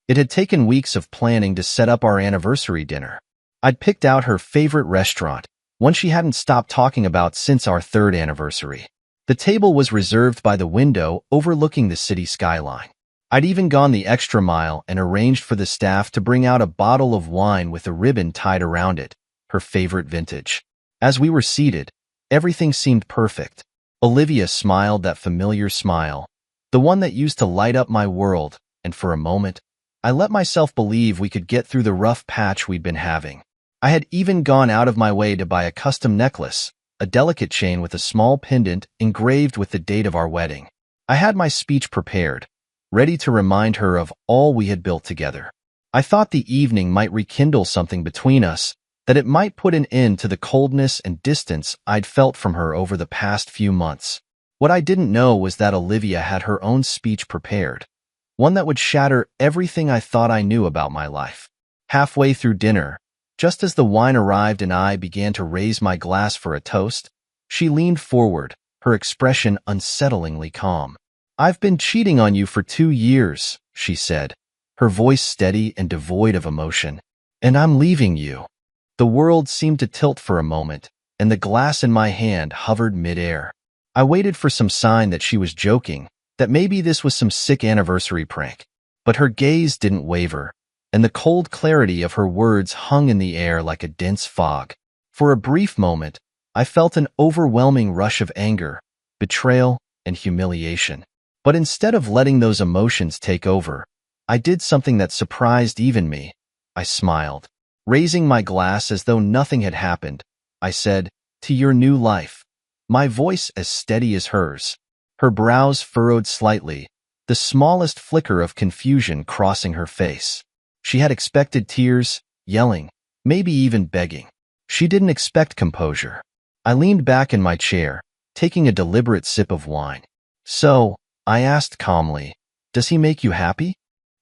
It had taken weeks of planning to set up our anniversary dinner. I'd picked out her favorite restaurant, one she hadn't stopped talking about since our third anniversary. The table was reserved by the window overlooking the city skyline. I'd even gone the extra mile and arranged for the staff to bring out a bottle of wine with a ribbon tied around it, her favorite vintage. As we were seated, everything seemed perfect. Olivia smiled that familiar smile, the one that used to light up my world, and for a moment, I let myself believe we could get through the rough patch we'd been having. I had even gone out of my way to buy a custom necklace, a delicate chain with a small pendant engraved with the date of our wedding. I had my speech prepared, ready to remind her of all we had built together. I thought the evening might rekindle something between us, that it might put an end to the coldness and distance I'd felt from her over the past few months. What I didn't know was that Olivia had her own speech prepared, one that would shatter everything I thought I knew about my life. Halfway through dinner, just as the wine arrived and I began to raise my glass for a toast, she leaned forward, her expression unsettlingly calm. "I've been cheating on you for 2 years," she said, her voice steady and devoid of emotion. "And I'm leaving you." The world seemed to tilt for a moment, and the glass in my hand hovered midair. I waited for some sign that she was joking, that maybe this was some sick anniversary prank. But her gaze didn't waver, and the cold clarity of her words hung in the air like a dense fog. For a brief moment, I felt an overwhelming rush of anger, betrayal, and humiliation. But instead of letting those emotions take over, I did something that surprised even me. I smiled. Raising my glass as though nothing had happened, I said, "To your new life," my voice as steady as hers. Her brows furrowed slightly, the smallest flicker of confusion crossing her face. She had expected tears, yelling, maybe even begging. She didn't expect composure. I leaned back in my chair, taking a deliberate sip of wine. "So," I asked calmly, "does he make you happy?"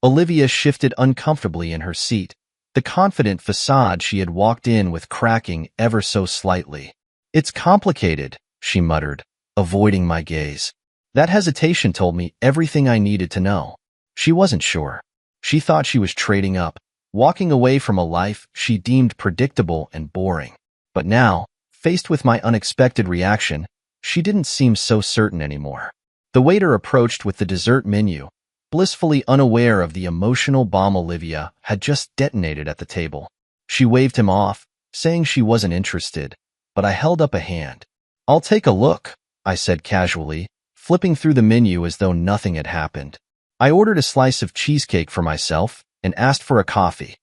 Olivia shifted uncomfortably in her seat, the confident facade she had walked in with cracking ever so slightly. "It's complicated," she muttered, avoiding my gaze. That hesitation told me everything I needed to know. She wasn't sure. She thought she was trading up, walking away from a life she deemed predictable and boring. But now, faced with my unexpected reaction, she didn't seem so certain anymore. The waiter approached with the dessert menu, blissfully unaware of the emotional bomb Olivia had just detonated at the table. She waved him off, saying she wasn't interested, but I held up a hand. "I'll take a look," I said casually, flipping through the menu as though nothing had happened. I ordered a slice of cheesecake for myself and asked for a coffee.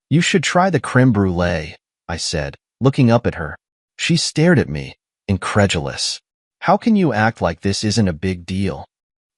"You should try the creme brulee," I said, looking up at her. She stared at me, incredulous. "How can you act like this isn't a big deal?"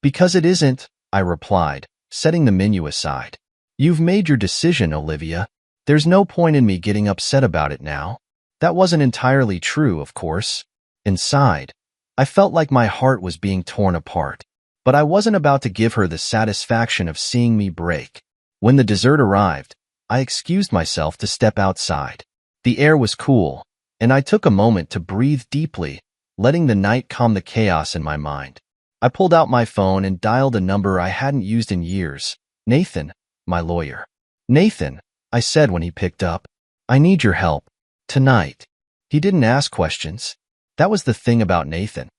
"Because it isn't," I replied, setting the menu aside. "You've made your decision, Olivia. There's no point in me getting upset about it now." That wasn't entirely true, of course. Inside, I felt like my heart was being torn apart. But I wasn't about to give her the satisfaction of seeing me break. When the dessert arrived, I excused myself to step outside. The air was cool, and I took a moment to breathe deeply, letting the night calm the chaos in my mind. I pulled out my phone and dialed a number I hadn't used in years. "Nathan, my lawyer." "Nathan," I said when he picked up. "I need your help. Tonight." He didn't ask questions. That was the thing about Nathan.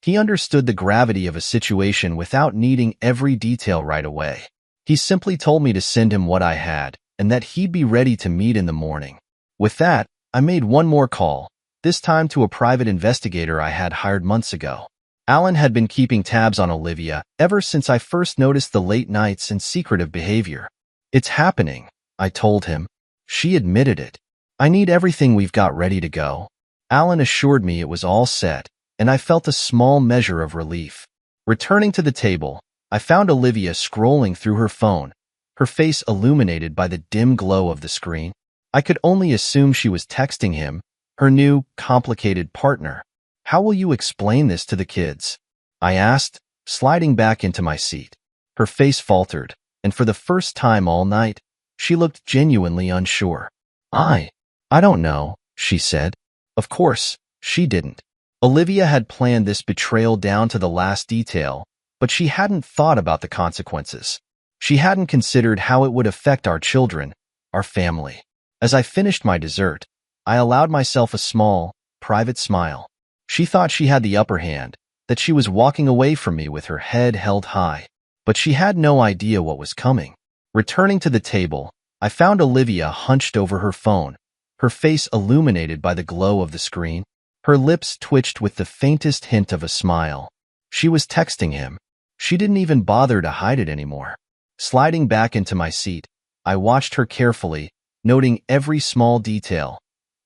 He understood the gravity of a situation without needing every detail right away. He simply told me to send him what I had, and that he'd be ready to meet in the morning. With that, I made one more call, this time to a private investigator I had hired months ago. Alan had been keeping tabs on Olivia ever since I first noticed the late nights and secretive behavior. "It's happening," I told him. She admitted it. "I need everything we've got ready to go." Alan assured me it was all set, and I felt a small measure of relief. Returning to the table, I found Olivia scrolling through her phone, her face illuminated by the dim glow of the screen. I could only assume she was texting him, her new, complicated partner. "How will you explain this to the kids?" I asked, sliding back into my seat. Her face faltered, and for the first time all night, she looked genuinely unsure. I don't know," she said. Of course, she didn't. Olivia had planned this betrayal down to the last detail, but she hadn't thought about the consequences. She hadn't considered how it would affect our children, our family. As I finished my dessert, I allowed myself a small, private smile. She thought she had the upper hand, that she was walking away from me with her head held high. But she had no idea what was coming. Returning to the table, I found Olivia hunched over her phone, her face illuminated by the glow of the screen. Her lips twitched with the faintest hint of a smile. She was texting him. She didn't even bother to hide it anymore. Sliding back into my seat, I watched her carefully, noting every small detail.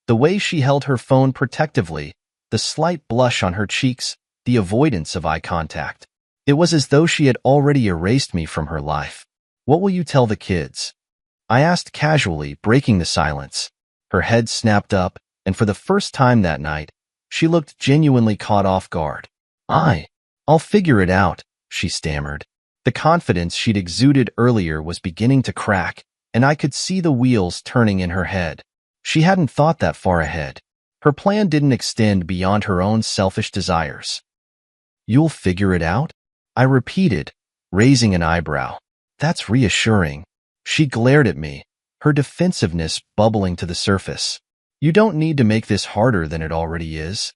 The way she held her phone protectively, the slight blush on her cheeks, the avoidance of eye contact. It was as though she had already erased me from her life. "What will you tell the kids?" I asked casually, breaking the silence. Her head snapped up, and for the first time that night, she looked genuinely caught off guard. I'll figure it out," she stammered. The confidence she'd exuded earlier was beginning to crack, and I could see the wheels turning in her head. She hadn't thought that far ahead. Her plan didn't extend beyond her own selfish desires. "You'll figure it out?" I repeated, raising an eyebrow. "That's reassuring." She glared at me, her defensiveness bubbling to the surface. "You don't need to make this harder than it already is."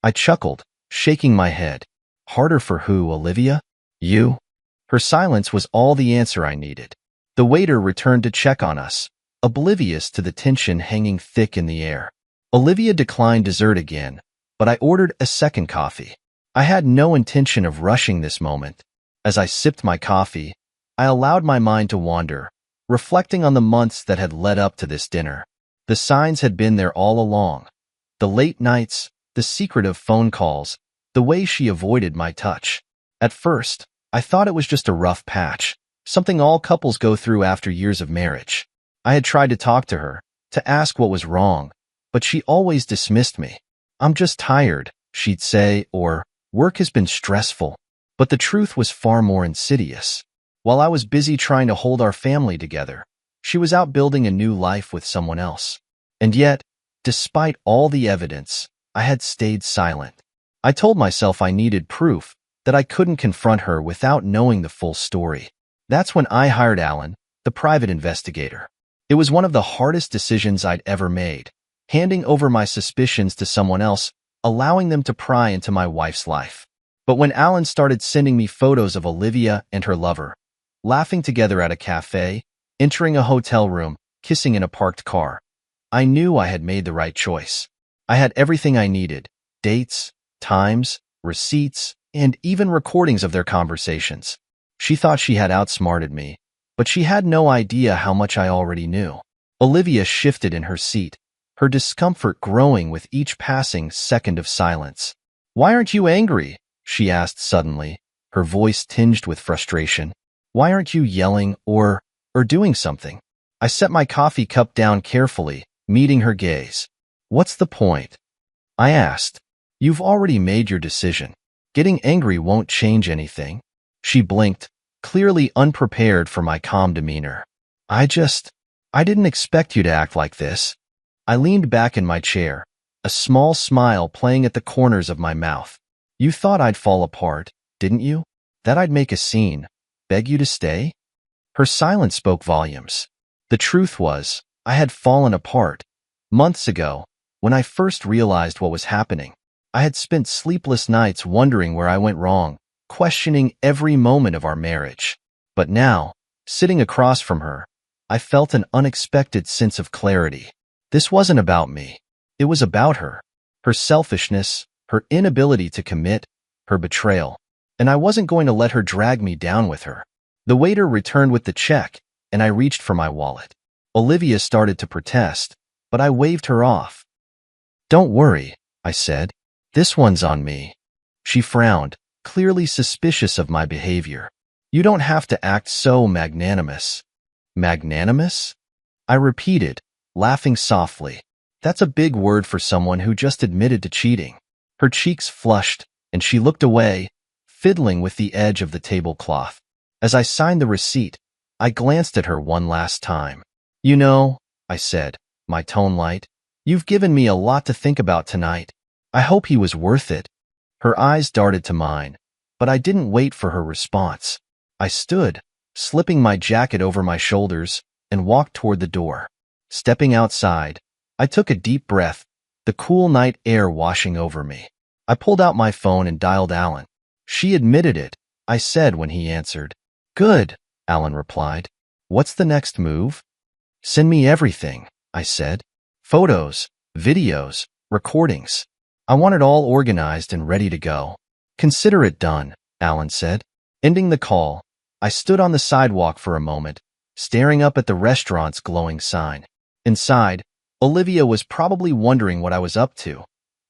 I chuckled, shaking my head. "Harder for who, Olivia? You?" Her silence was all the answer I needed. The waiter returned to check on us, oblivious to the tension hanging thick in the air. Olivia declined dessert again, but I ordered a second coffee. I had no intention of rushing this moment. As I sipped my coffee, I allowed my mind to wander, reflecting on the months that had led up to this dinner. The signs had been there all along. The late nights, the secretive phone calls, the way she avoided my touch. At first, I thought it was just a rough patch, something all couples go through after years of marriage. I had tried to talk to her, to ask what was wrong, but she always dismissed me. "I'm just tired," she'd say, or "Work has been stressful." But the truth was far more insidious. While I was busy trying to hold our family together, she was out building a new life with someone else. And yet, despite all the evidence, I had stayed silent. I told myself I needed proof, that I couldn't confront her without knowing the full story. That's when I hired Alan, the private investigator. It was one of the hardest decisions I'd ever made, handing over my suspicions to someone else, allowing them to pry into my wife's life. But when Alan started sending me photos of Olivia and her lover, laughing together at a cafe, entering a hotel room, kissing in a parked car, I knew I had made the right choice. I had everything I needed: dates, times, receipts, and even recordings of their conversations. She thought she had outsmarted me, but she had no idea how much I already knew. Olivia shifted in her seat, her discomfort growing with each passing second of silence. "Why aren't you angry?" she asked suddenly, her voice tinged with frustration. "Why aren't you yelling or doing something?" I set my coffee cup down carefully, meeting her gaze. "What's the point?" I asked. "You've already made your decision. Getting angry won't change anything." She blinked, clearly unprepared for my calm demeanor. I didn't expect you to act like this." I leaned back in my chair, a small smile playing at the corners of my mouth. "You thought I'd fall apart, didn't you? That I'd make a scene, beg you to stay?" Her silence spoke volumes. The truth was, I had fallen apart. Months ago, when I first realized what was happening, I had spent sleepless nights wondering where I went wrong, questioning every moment of our marriage. But now, sitting across from her, I felt an unexpected sense of clarity. This wasn't about me. It was about her. Her selfishness, her inability to commit, her betrayal. And I wasn't going to let her drag me down with her. The waiter returned with the check, and I reached for my wallet. Olivia started to protest, but I waved her off. "Don't worry," I said. "This one's on me." She frowned, clearly suspicious of my behavior. "You don't have to act so magnanimous." "Magnanimous?" I repeated, laughing softly. That's a big word for someone who just admitted to cheating. Her cheeks flushed, and she looked away, fiddling with the edge of the tablecloth. As I signed the receipt, I glanced at her one last time. "You know," I said, my tone light, "you've given me a lot to think about tonight. I hope he was worth it." Her eyes darted to mine, but I didn't wait for her response. I stood, slipping my jacket over my shoulders, and walked toward the door. Stepping outside, I took a deep breath, the cool night air washing over me. I pulled out my phone and dialed Alan. "She admitted it," I said when he answered. "Good," Alan replied. "What's the next move?" "Send me everything," I said. "Photos, videos, recordings. I want it all organized and ready to go." "Consider it done," Alan said. Ending the call, I stood on the sidewalk for a moment, staring up at the restaurant's glowing sign. Inside, Olivia was probably wondering what I was up to,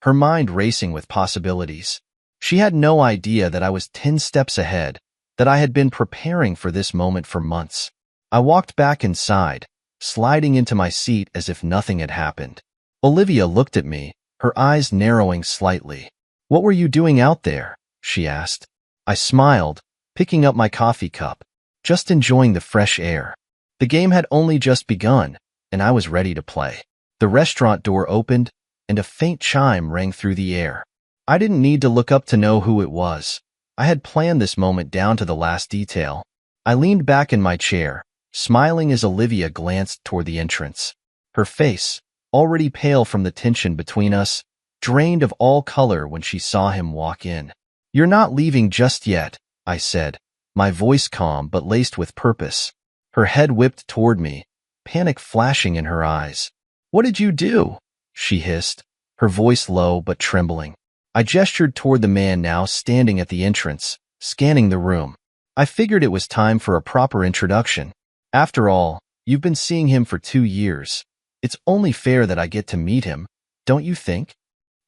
her mind racing with possibilities. She had no idea that I was 10 steps ahead, that I had been preparing for this moment for months. I walked back inside, sliding into my seat as if nothing had happened. Olivia looked at me, her eyes narrowing slightly. "What were you doing out there?" she asked. I smiled, picking up my coffee cup, just enjoying the fresh air. The game had only just begun, and I was ready to play. The restaurant door opened, and a faint chime rang through the air. I didn't need to look up to know who it was. I had planned this moment down to the last detail. I leaned back in my chair, smiling as Olivia glanced toward the entrance. Her face, already pale from the tension between us, drained of all color when she saw him walk in. "You're not leaving just yet," I said, my voice calm but laced with purpose. Her head whipped toward me, panic flashing in her eyes. "What did you do?" she hissed, her voice low but trembling. I gestured toward the man now standing at the entrance, scanning the room. I figured it was time for a proper introduction. After all, you've been seeing him for 2 years. It's only fair that I get to meet him, don't you think?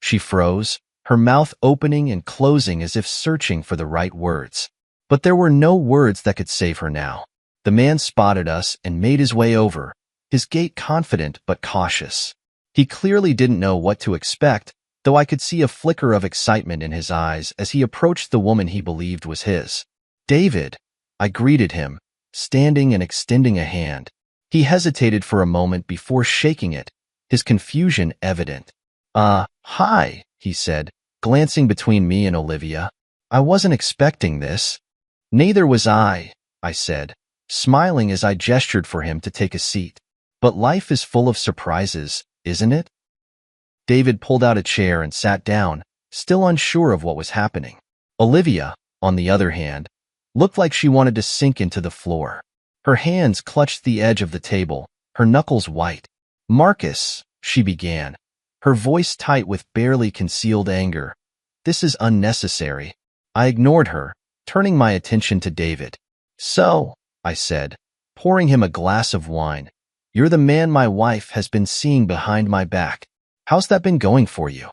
She froze, her mouth opening and closing as if searching for the right words. But there were no words that could save her now. The man spotted us and made his way over, his gait confident but cautious. He clearly didn't know what to expect, though I could see a flicker of excitement in his eyes as he approached the woman he believed was his. "David," I greeted him, standing and extending a hand. He hesitated for a moment before shaking it, his confusion evident. Hi," he said, glancing between me and Olivia. "I wasn't expecting this." "Neither was I said, smiling as I gestured for him to take a seat. "But life is full of surprises, isn't it?" David pulled out a chair and sat down, still unsure of what was happening. Olivia, on the other hand, looked like she wanted to sink into the floor. Her hands clutched the edge of the table, her knuckles white. "Marcus," she began, her voice tight with barely concealed anger. "This is unnecessary." I ignored her, turning my attention to David. "So," I said, pouring him a glass of wine, "you're the man my wife has been seeing behind my back. How's that been going for you?"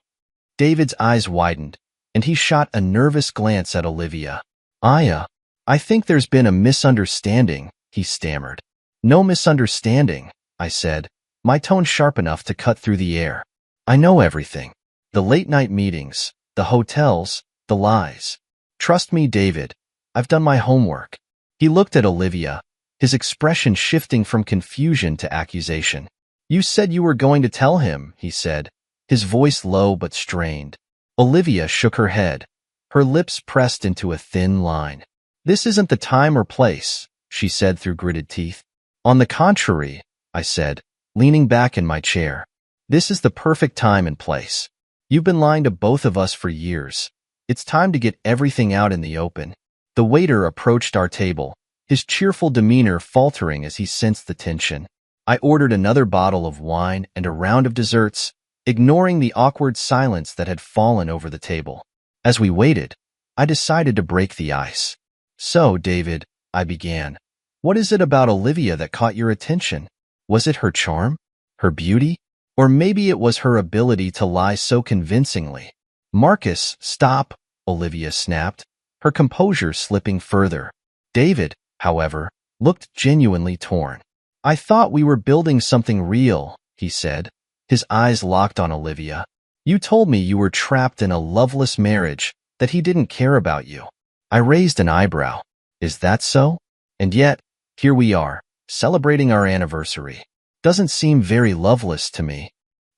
David's eyes widened, and he shot a nervous glance at Olivia. I think there's been a misunderstanding," he stammered. "No misunderstanding," I said, my tone sharp enough to cut through the air. "I know everything. The late-night meetings, the hotels, the lies. Trust me, David, I've done my homework." He looked at Olivia, his expression shifting from confusion to accusation. "You said you were going to tell him," he said, his voice low but strained. Olivia shook her head, her lips pressed into a thin line. "This isn't the time or place," she said through gritted teeth. "On the contrary," I said, leaning back in my chair. "This is the perfect time and place. You've been lying to both of us for years. It's time to get everything out in the open." The waiter approached our table, his cheerful demeanor faltering as he sensed the tension. I ordered another bottle of wine and a round of desserts, ignoring the awkward silence that had fallen over the table. As we waited, I decided to break the ice. "So, David," I began, "what is it about Olivia that caught your attention? Was it her charm? Her beauty? Or maybe it was her ability to lie so convincingly?" "Marcus, stop," Olivia snapped, her composure slipping further. David, however, looked genuinely torn. "I thought we were building something real," he said, his eyes locked on Olivia. "You told me you were trapped in a loveless marriage, that he didn't care about you." I raised an eyebrow. "Is that so? And yet, here we are, celebrating our anniversary. Doesn't seem very loveless to me."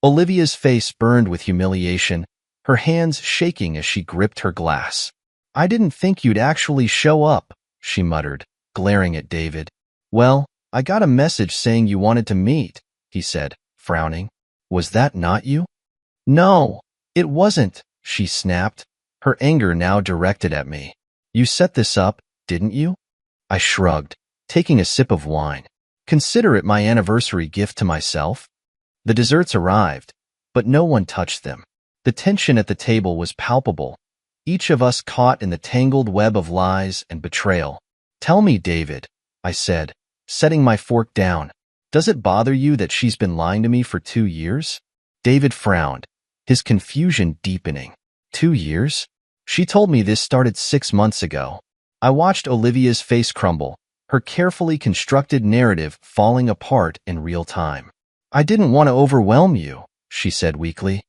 Olivia's face burned with humiliation, her hands shaking as she gripped her glass. "I didn't think you'd actually show up," she muttered, glaring at David. Well, I got a message saying you wanted to meet, he said, frowning. Was that not you? No, it wasn't, she snapped, her anger now directed at me. You set this up, didn't you? I shrugged, taking a sip of wine. Consider it my anniversary gift to myself. The desserts arrived, but no one touched them. The tension at the table was palpable, each of us caught in the tangled web of lies and betrayal. Tell me, David, I said, setting my fork down. Does it bother you that she's been lying to me for 2 years? David frowned, his confusion deepening. 2 years? She told me this started 6 months ago. I watched Olivia's face crumble, her carefully constructed narrative falling apart in real time. I didn't want to overwhelm you, she said weakly.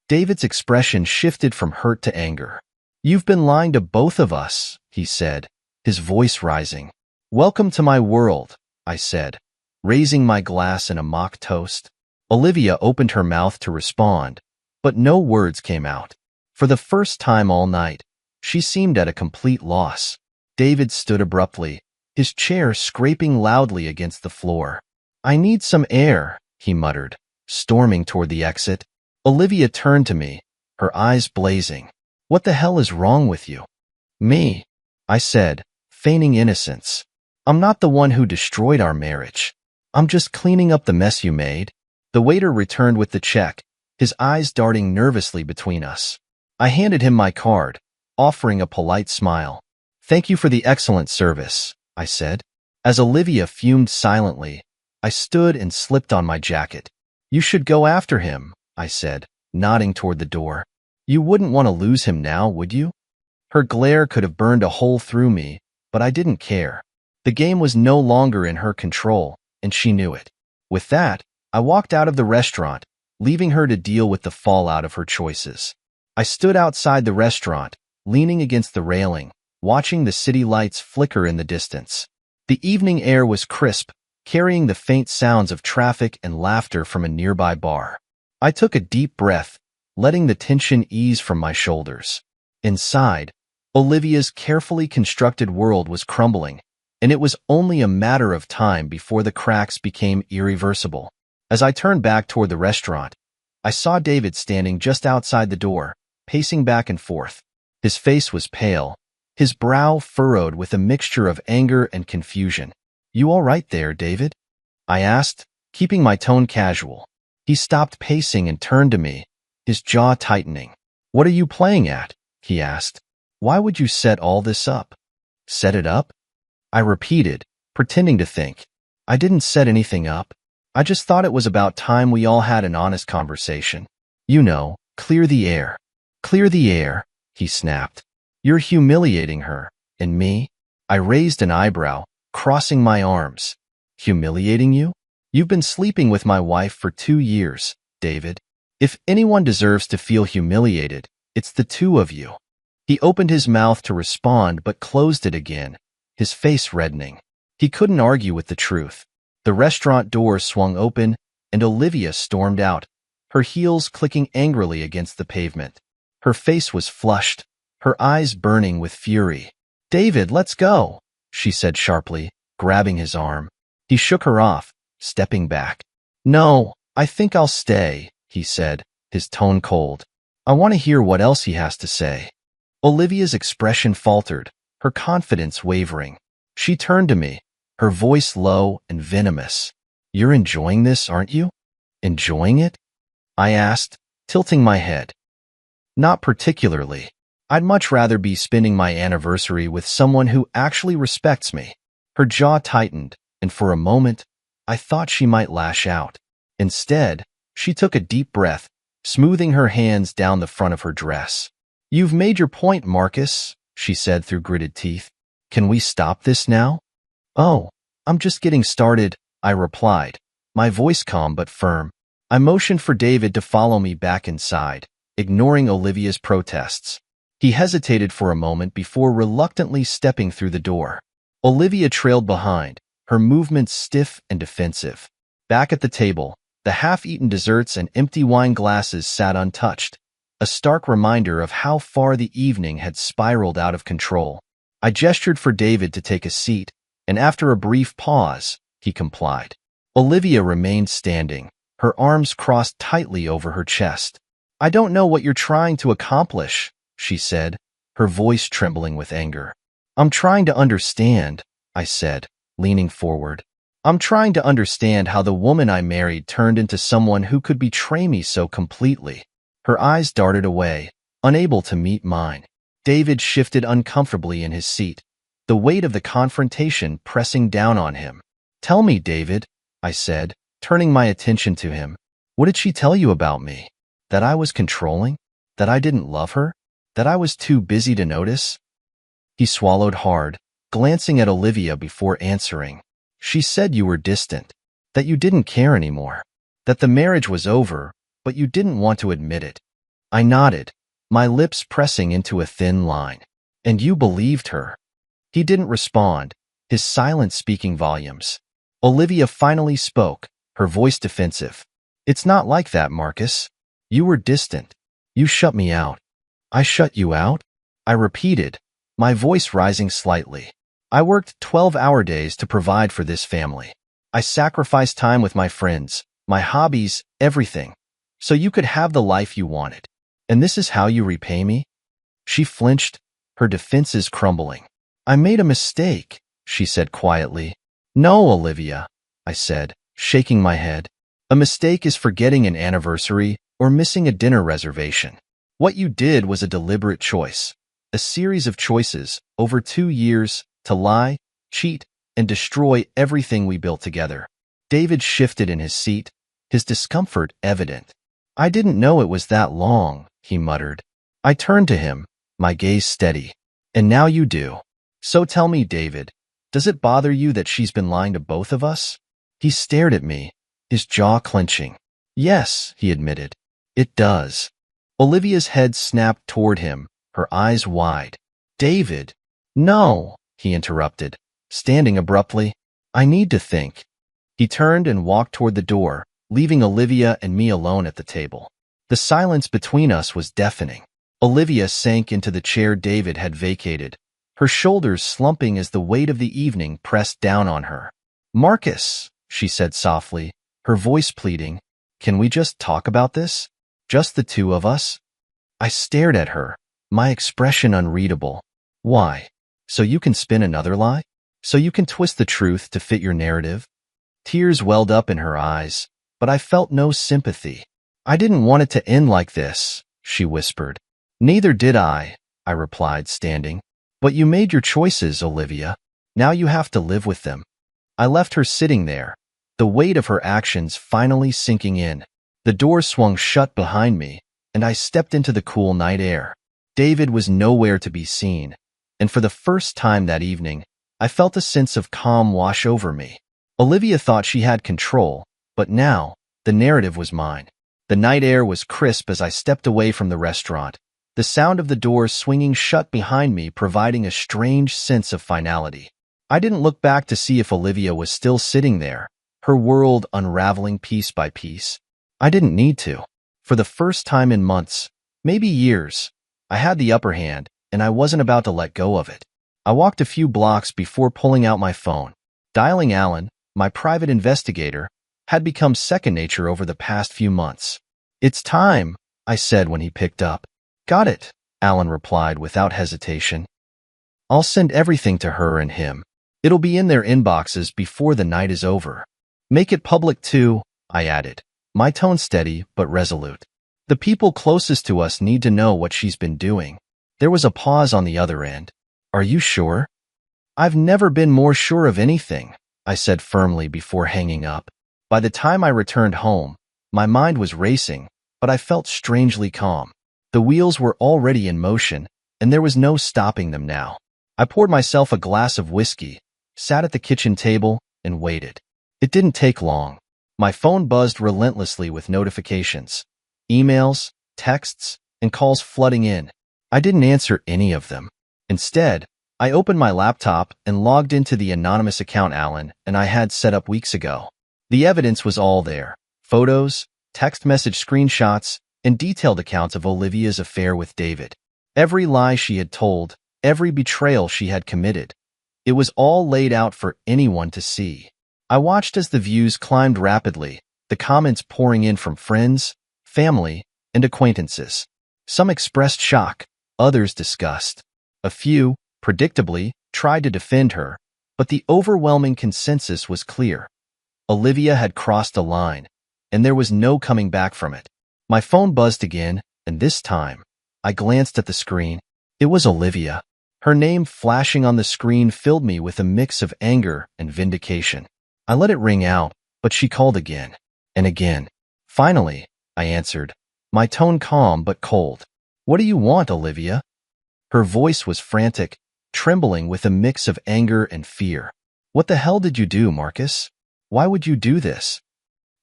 David's expression shifted from hurt to anger. You've been lying to both of us, he said, his voice rising. Welcome to my world, I said, raising my glass in a mock toast. Olivia opened her mouth to respond, but no words came out. For the first time all night, she seemed at a complete loss. David stood abruptly, his chair scraping loudly against the floor. I need some air, he muttered, storming toward the exit. Olivia turned to me, her eyes blazing. What the hell is wrong with you? Me, I said, feigning innocence. I'm not the one who destroyed our marriage. I'm just cleaning up the mess you made. The waiter returned with the check, his eyes darting nervously between us. I handed him my card, offering a polite smile. Thank you for the excellent service, I said. As Olivia fumed silently, I stood and slipped on my jacket. You should go after him, I said, nodding toward the door. You wouldn't want to lose him now, would you? Her glare could have burned a hole through me, but I didn't care. The game was no longer in her control, and she knew it. With that, I walked out of the restaurant, leaving her to deal with the fallout of her choices. I stood outside the restaurant, leaning against the railing, watching the city lights flicker in the distance. The evening air was crisp, carrying the faint sounds of traffic and laughter from a nearby bar. I took a deep breath, letting the tension ease from my shoulders. Inside, Olivia's carefully constructed world was crumbling, and it was only a matter of time before the cracks became irreversible. As I turned back toward the restaurant, I saw David standing just outside the door, pacing back and forth. His face was pale, his brow furrowed with a mixture of anger and confusion. You all right there, David? I asked, keeping my tone casual. He stopped pacing and turned to me, his jaw tightening. What are you playing at? He asked. Why would you set all this up? Set it up? I repeated, pretending to think. I didn't set anything up. I just thought it was about time we all had an honest conversation. You know, clear the air. Clear the air, he snapped. You're humiliating her. And me? I raised an eyebrow, crossing my arms. Humiliating you? You've been sleeping with my wife for 2 years, David. If anyone deserves to feel humiliated, it's the two of you. He opened his mouth to respond but closed it again, his face reddening. He couldn't argue with the truth. The restaurant door swung open, and Olivia stormed out, her heels clicking angrily against the pavement. Her face was flushed, her eyes burning with fury. David, let's go, she said sharply, grabbing his arm. He shook her off, stepping back. No, I think I'll stay, he said, his tone cold. I want to hear what else he has to say. Olivia's expression faltered, her confidence wavering. She turned to me, her voice low and venomous. You're enjoying this, aren't you? Enjoying it? I asked, tilting my head. Not particularly. I'd much rather be spending my anniversary with someone who actually respects me. Her jaw tightened, and for a moment, I thought she might lash out. Instead, she took a deep breath, smoothing her hands down the front of her dress. You've made your point, Marcus, she said through gritted teeth. Can we stop this now? Oh, I'm just getting started, I replied, my voice calm but firm. I motioned for David to follow me back inside, ignoring Olivia's protests. He hesitated for a moment before reluctantly stepping through the door. Olivia trailed behind, her movements stiff and defensive. Back at the table, the half-eaten desserts and empty wine glasses sat untouched, a stark reminder of how far the evening had spiraled out of control. I gestured for David to take a seat, and after a brief pause, he complied. Olivia remained standing, her arms crossed tightly over her chest. I don't know what you're trying to accomplish, she said, her voice trembling with anger. I'm trying to understand, I said, leaning forward. I'm trying to understand how the woman I married turned into someone who could betray me so completely. Her eyes darted away, unable to meet mine. David shifted uncomfortably in his seat, the weight of the confrontation pressing down on him. Tell me, David, I said, turning my attention to him. What did she tell you about me? That I was controlling? That I didn't love her? That I was too busy to notice? He swallowed hard, glancing at Olivia before answering. She said you were distant, that you didn't care anymore, that the marriage was over, but you didn't want to admit it. I nodded, my lips pressing into a thin line. And you believed her. He didn't respond, his silence speaking volumes. Olivia finally spoke, her voice defensive. It's not like that, Marcus. You were distant. You shut me out. I shut you out? I repeated, my voice rising slightly. I worked 12-hour days to provide for this family. I sacrificed time with my friends, my hobbies, everything, so you could have the life you wanted. And this is how you repay me? She flinched, her defenses crumbling. I made a mistake, she said quietly. No, Olivia, I said, shaking my head. A mistake is forgetting an anniversary or missing a dinner reservation. What you did was a deliberate choice, a series of choices over 2 years to lie, cheat, and destroy everything we built together. David shifted in his seat, his discomfort evident. I didn't know it was that long, he muttered. I turned to him, my gaze steady. And now you do. So tell me, David, does it bother you that she's been lying to both of us? He stared at me, his jaw clenching. Yes, he admitted. It does. Olivia's head snapped toward him, her eyes wide. David. No, he interrupted, standing abruptly. I need to think. He turned and walked toward the door, leaving Olivia and me alone at the table. The silence between us was deafening. Olivia sank into the chair David had vacated, her shoulders slumping as the weight of the evening pressed down on her. Marcus, she said softly, her voice pleading, can we just talk about this? Just the two of us? I stared at her, my expression unreadable. Why? So you can spin another lie? So you can twist the truth to fit your narrative? Tears welled up in her eyes, but I felt no sympathy. I didn't want it to end like this, she whispered. Neither did I replied, standing. But you made your choices, Olivia. Now you have to live with them. I left her sitting there, the weight of her actions finally sinking in. The door swung shut behind me, and I stepped into the cool night air. David was nowhere to be seen, and for the first time that evening, I felt a sense of calm wash over me. Olivia thought she had control, but now, the narrative was mine. The night air was crisp as I stepped away from the restaurant, the sound of the door swinging shut behind me providing a strange sense of finality. I didn't look back to see if Olivia was still sitting there, her world unraveling piece by piece. I didn't need to. For the first time in months, maybe years, I had the upper hand, and I wasn't about to let go of it. I walked a few blocks before pulling out my phone. Dialing Alan, my private investigator, had become second nature over the past few months. It's time, I said when he picked up. Got it, Alan replied without hesitation. I'll send everything to her and him. It'll be in their inboxes before the night is over. Make it public too, I added, my tone steady but resolute. The people closest to us need to know what she's been doing. There was a pause on the other end. Are you sure? I've never been more sure of anything, I said firmly before hanging up. By the time I returned home, my mind was racing, but I felt strangely calm. The wheels were already in motion, and there was no stopping them now. I poured myself a glass of whiskey, sat at the kitchen table, and waited. It didn't take long. My phone buzzed relentlessly with notifications, emails, texts, and calls flooding in. I didn't answer any of them. Instead, I opened my laptop and logged into the anonymous account Alan and I had set up weeks ago. The evidence was all there. Photos, text message screenshots, and detailed accounts of Olivia's affair with David. Every lie she had told, every betrayal she had committed. It was all laid out for anyone to see. I watched as the views climbed rapidly, the comments pouring in from friends, family, and acquaintances. Some expressed shock, others disgust. A few, predictably, tried to defend her, but the overwhelming consensus was clear. Olivia had crossed a line, and there was no coming back from it. My phone buzzed again, and this time, I glanced at the screen. It was Olivia. Her name flashing on the screen filled me with a mix of anger and vindication. I let it ring out, but she called again and again. Finally, I answered, my tone calm but cold. What do you want, Olivia? Her voice was frantic, trembling with a mix of anger and fear. What the hell did you do, Marcus? Why would you do this?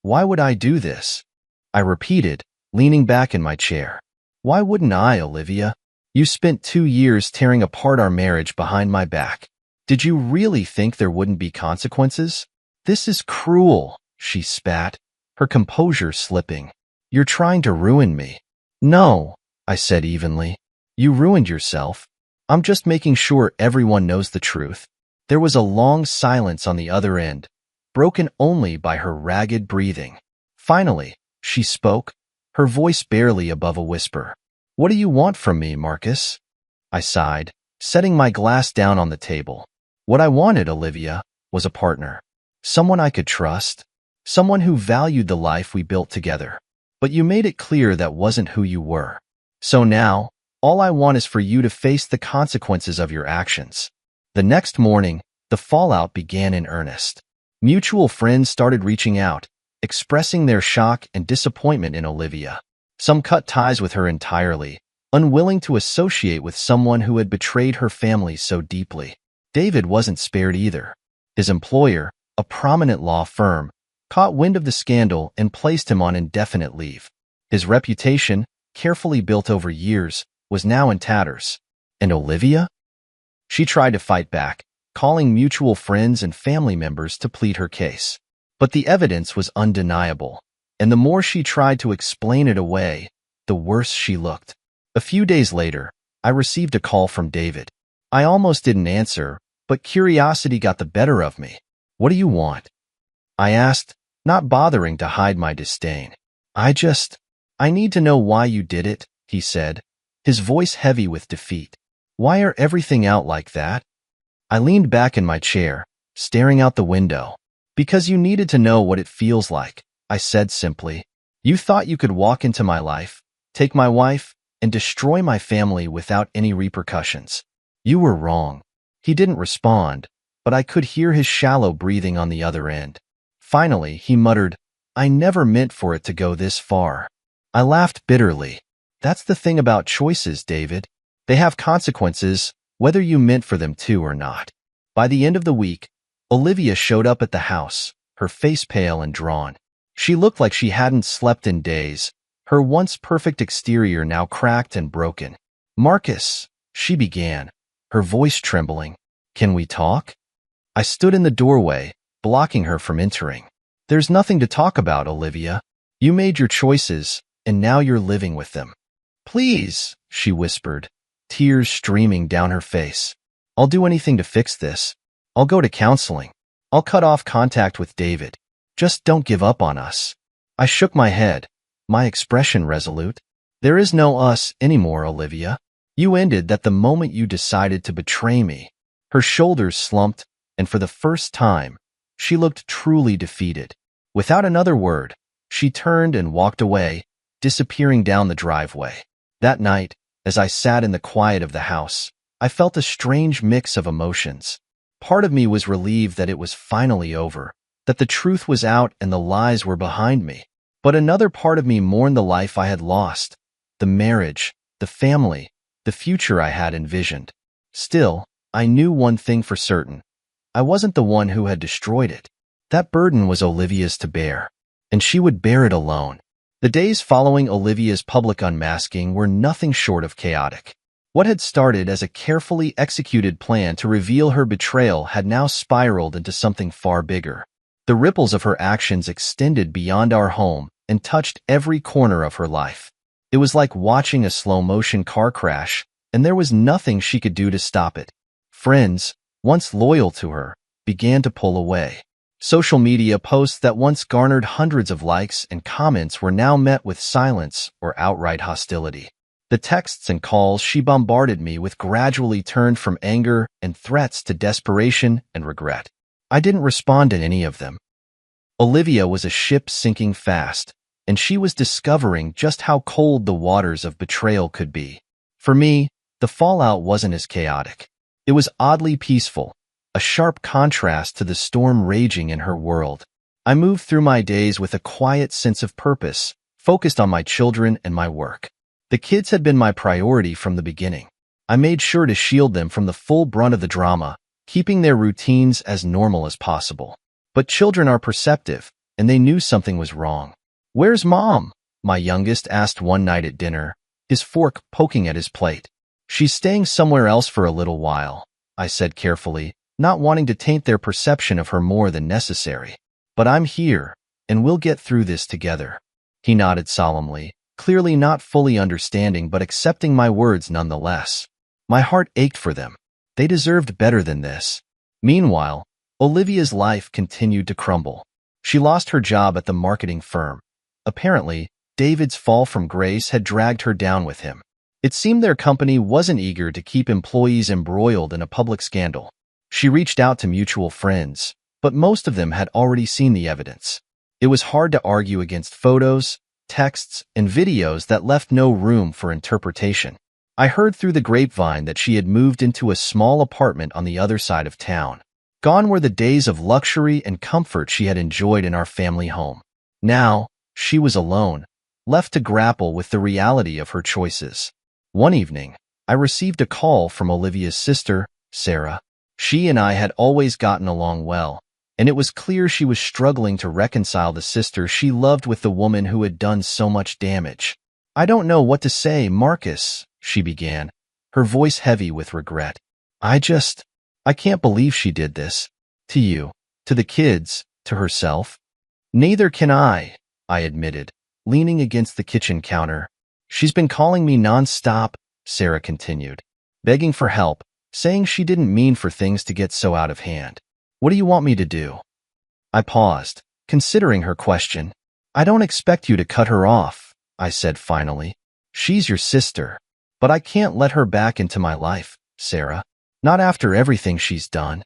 Why would I do this? I repeated, leaning back in my chair. Why wouldn't I, Olivia? You spent 2 years tearing apart our marriage behind my back. Did you really think there wouldn't be consequences? This is cruel, she spat, her composure slipping. You're trying to ruin me. No, I said evenly. You ruined yourself. I'm just making sure everyone knows the truth. There was a long silence on the other end, broken only by her ragged breathing. Finally, she spoke, her voice barely above a whisper. What do you want from me, Marcus? I sighed, setting my glass down on the table. What I wanted, Olivia, was a partner. Someone I could trust. Someone who valued the life we built together. But you made it clear that wasn't who you were. So now, all I want is for you to face the consequences of your actions. The next morning, the fallout began in earnest. Mutual friends started reaching out, expressing their shock and disappointment in Olivia. Some cut ties with her entirely, unwilling to associate with someone who had betrayed her family so deeply. David wasn't spared either. His employer, a prominent law firm, caught wind of the scandal and placed him on indefinite leave. His reputation, carefully built over years, was now in tatters. And Olivia? She tried to fight back, calling mutual friends and family members to plead her case. But the evidence was undeniable, and the more she tried to explain it away, the worse she looked. A few days later, I received a call from David. I almost didn't answer, but curiosity got the better of me. What do you want? I asked, not bothering to hide my disdain. I need to know why you did it, he said, his voice heavy with defeat. Why are everything out like that? I leaned back in my chair, staring out the window. Because you needed to know what it feels like, I said simply. You thought you could walk into my life, take my wife, and destroy my family without any repercussions. You were wrong. He didn't respond, but I could hear his shallow breathing on the other end. Finally, he muttered, I never meant for it to go this far. I laughed bitterly. That's the thing about choices, David. They have consequences, whether you meant for them to or not. By the end of the week, Olivia showed up at the house, her face pale and drawn. She looked like she hadn't slept in days, her once perfect exterior now cracked and broken. Marcus, she began, her voice trembling. Can we talk? I stood in the doorway, blocking her from entering. There's nothing to talk about, Olivia. You made your choices, and now you're living with them. Please, she whispered, tears streaming down her face. I'll do anything to fix this. I'll go to counseling. I'll cut off contact with David. Just don't give up on us. I shook my head, my expression resolute. There is no us anymore, Olivia. You ended that the moment you decided to betray me. Her shoulders slumped, and for the first time, she looked truly defeated. Without another word, she turned and walked away, disappearing down the driveway. That night, as I sat in the quiet of the house, I felt a strange mix of emotions. Part of me was relieved that it was finally over, that the truth was out and the lies were behind me. But another part of me mourned the life I had lost, the marriage, the family, the future I had envisioned. Still, I knew one thing for certain. I wasn't the one who had destroyed it. That burden was Olivia's to bear, and she would bear it alone. The days following Olivia's public unmasking were nothing short of chaotic. What had started as a carefully executed plan to reveal her betrayal had now spiraled into something far bigger. The ripples of her actions extended beyond our home and touched every corner of her life. It was like watching a slow-motion car crash, and there was nothing she could do to stop it. Friends, once loyal to her, began to pull away. Social media posts that once garnered hundreds of likes and comments were now met with silence or outright hostility. The texts and calls she bombarded me with gradually turned from anger and threats to desperation and regret. I didn't respond to any of them. Olivia was a ship sinking fast, and she was discovering just how cold the waters of betrayal could be. For me, the fallout wasn't as chaotic. It was oddly peaceful, a sharp contrast to the storm raging in her world. I moved through my days with a quiet sense of purpose, focused on my children and my work. The kids had been my priority from the beginning. I made sure to shield them from the full brunt of the drama, keeping their routines as normal as possible. But children are perceptive, and they knew something was wrong. "Where's Mom?" my youngest asked one night at dinner, his fork poking at his plate. "She's staying somewhere else for a little while," I said carefully, not wanting to taint their perception of her more than necessary. "But I'm here, and we'll get through this together." He nodded solemnly, clearly not fully understanding but accepting my words nonetheless. My heart ached for them. They deserved better than this. Meanwhile, Olivia's life continued to crumble. She lost her job at the marketing firm. Apparently, David's fall from grace had dragged her down with him. It seemed their company wasn't eager to keep employees embroiled in a public scandal. She reached out to mutual friends, but most of them had already seen the evidence. It was hard to argue against photos, texts, and videos that left no room for interpretation. I heard through the grapevine that she had moved into a small apartment on the other side of town. Gone were the days of luxury and comfort she had enjoyed in our family home. Now, she was alone, left to grapple with the reality of her choices. One evening, I received a call from Olivia's sister, Sarah. She and I had always gotten along well, and it was clear she was struggling to reconcile the sister she loved with the woman who had done so much damage. "I don't know what to say, Marcus," she began, her voice heavy with regret. I can't believe she did this. To you, to the kids, to herself." "Neither can I admitted, leaning against the kitchen counter. "She's been calling me non-stop," Sarah continued, begging for help, saying she didn't mean for things to get so out of hand. "What do you want me to do?" I paused, considering her question. "I don't expect you to cut her off," I said finally. "She's your sister. But I can't let her back into my life, Sarah. Not after everything she's done."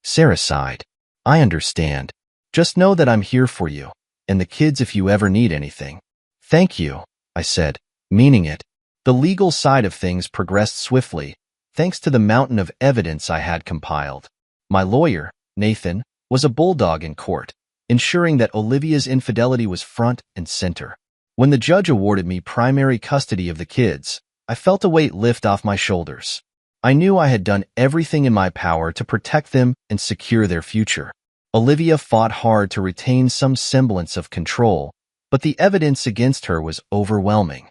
Sarah sighed. "I understand. Just know that I'm here for you, and the kids if you ever need anything." "Thank you," I said, meaning it. The legal side of things progressed swiftly, thanks to the mountain of evidence I had compiled. My lawyer, Nathan, was a bulldog in court, ensuring that Olivia's infidelity was front and center. When the judge awarded me primary custody of the kids, I felt a weight lift off my shoulders. I knew I had done everything in my power to protect them and secure their future. Olivia fought hard to retain some semblance of control, but the evidence against her was overwhelming.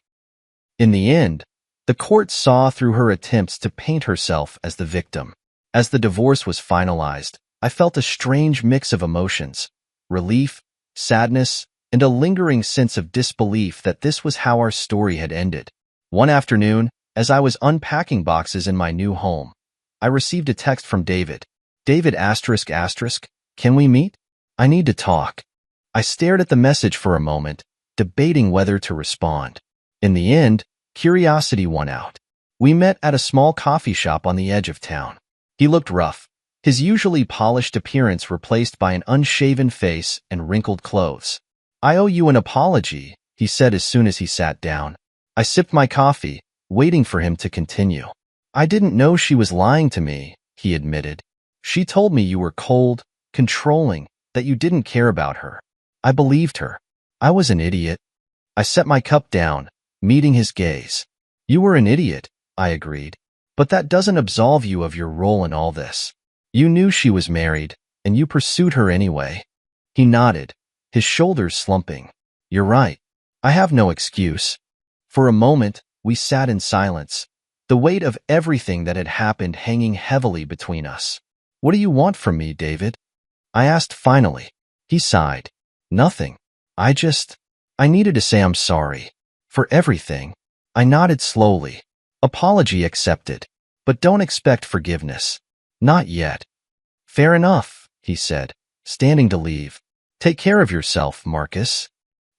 In the end, the court saw through her attempts to paint herself as the victim. As the divorce was finalized, I felt a strange mix of emotions: relief, sadness, and a lingering sense of disbelief that this was how our story had ended. One afternoon, as I was unpacking boxes in my new home, I received a text from David. "David ***, can we meet? I need to talk." I stared at the message for a moment, debating whether to respond. In the end, curiosity won out. We met at a small coffee shop on the edge of town. He looked rough, his usually polished appearance replaced by an unshaven face and wrinkled clothes. "I owe you an apology," he said as soon as he sat down. I sipped my coffee, waiting for him to continue. "I didn't know she was lying to me," he admitted. "She told me you were cold, controlling, that you didn't care about her. I believed her. I was an idiot." I set my cup down, meeting his gaze. "You were an idiot," I agreed. "But that doesn't absolve you of your role in all this. You knew she was married, and you pursued her anyway." He nodded, his shoulders slumping. "You're right. I have no excuse." For a moment, we sat in silence, the weight of everything that had happened hanging heavily between us. "What do you want from me, David?" I asked finally. He sighed. "Nothing. I needed to say I'm sorry. For everything." I nodded slowly. "Apology accepted. But don't expect forgiveness. Not yet. Fair enough, he said, standing to leave. Take care of yourself, Marcus.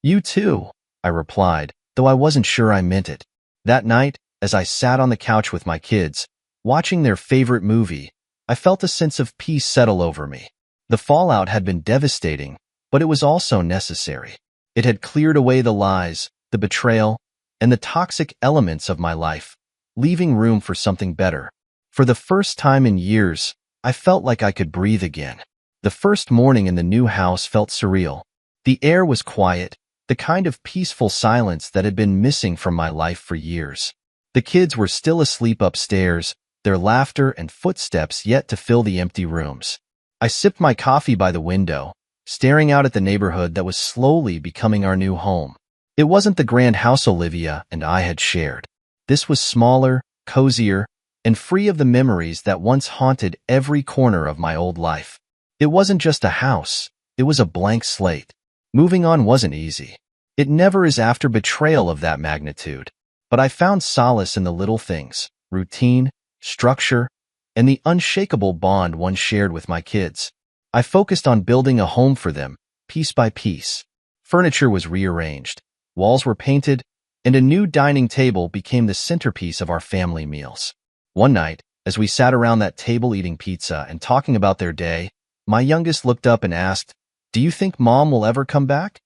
You too, I replied, though I wasn't sure I meant it. That night, as I sat on the couch with my kids, watching their favorite movie, I felt a sense of peace settle over me. The fallout had been devastating, but it was also necessary. It had cleared away the lies, the betrayal, and the toxic elements of my life, leaving room for something better. For the first time in years, I felt like I could breathe again. The first morning in the new house felt surreal. The air was quiet, the kind of peaceful silence that had been missing from my life for years. The kids were still asleep upstairs, their laughter and footsteps yet to fill the empty rooms. I sipped my coffee by the window, staring out at the neighborhood that was slowly becoming our new home. It wasn't the grand house Olivia and I had shared. This was smaller, cozier, and free of the memories that once haunted every corner of my old life. It wasn't just a house, it was a blank slate. Moving on wasn't easy. It never is after betrayal of that magnitude. But I found solace in the little things, routine, structure, and the unshakable bond one shared with my kids. I focused on building a home for them, piece by piece. Furniture was rearranged, walls were painted, and a new dining table became the centerpiece of our family meals. One night, as we sat around that table eating pizza and talking about their day, my youngest looked up and asked, "Do you think Mom will ever come back?"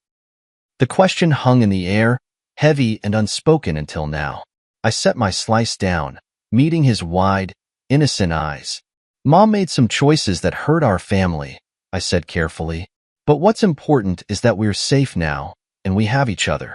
The question hung in the air, heavy and unspoken until now. I set my slice down, meeting his wide, innocent eyes. "Mom made some choices that hurt our family," I said carefully. "But what's important is that we're safe now, and we have each other."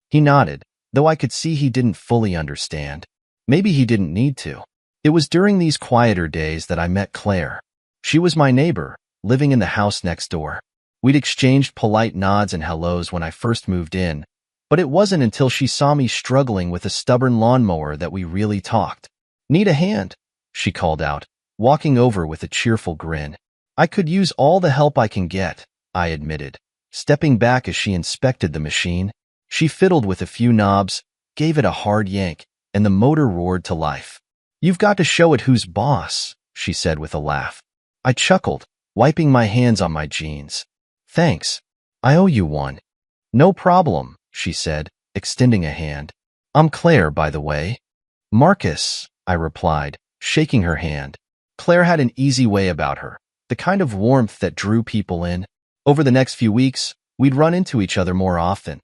He nodded, though I could see he didn't fully understand. Maybe he didn't need to. It was during these quieter days that I met Claire. She was my neighbor, living in the house next door. We'd exchanged polite nods and hellos when I first moved in, but it wasn't until she saw me struggling with a stubborn lawnmower that we really talked. "Need a hand?" she called out, walking over with a cheerful grin. "I could use all the help I can get," I admitted, stepping back as she inspected the machine. She fiddled with a few knobs, gave it a hard yank, and the motor roared to life. "You've got to show it who's boss," she said with a laugh. I chuckled, wiping my hands on my jeans. "Thanks. I owe you one." "No problem," she said, extending a hand. "I'm Claire, by the way." "Marcus," I replied, shaking her hand. Claire had an easy way about her, the kind of warmth that drew people in. Over the next few weeks, we'd run into each other more often.